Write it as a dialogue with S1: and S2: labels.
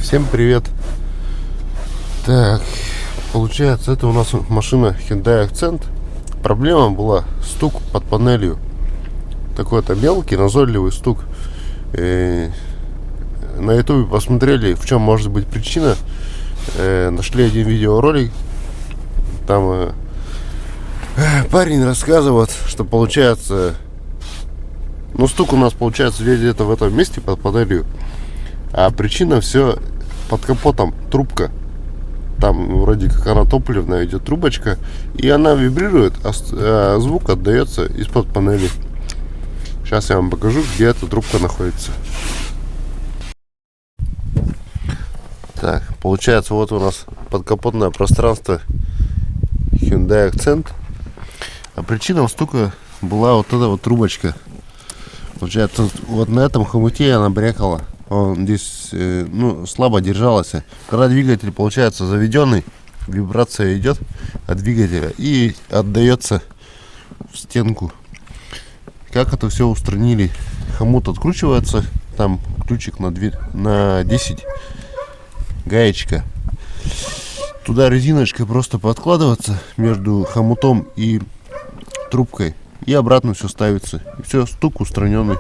S1: Всем привет. Так, получается, это у нас машина Hyundai Accent. Проблема была стук под панелью. Такой-то мелкий, назойливый стук. На ютубе посмотрели, в чем может быть причина. Нашли один видеоролик. Там парень рассказывает, что получается, стук у нас получается где-то в этом месте под панелью. А причина все под капотом, трубка. Там вроде как она топливная, идет трубочка, и она вибрирует, а звук отдается из-под панели. Сейчас я вам покажу, где эта трубка находится. Так, получается, вот у нас подкапотное пространство Hyundai Accent. А причина стука была вот эта вот трубочка. Получается, вот на этом хомуте она брякала. Он здесь слабо держался. Когда двигатель получается заведенный, вибрация идет от двигателя и отдается в стенку. Как это все устранили? Хомут откручивается, там ключик на 10, гаечка. Туда резиночкой просто подкладываться между хомутом и трубкой, и обратно все ставится. И все, стук устраненный.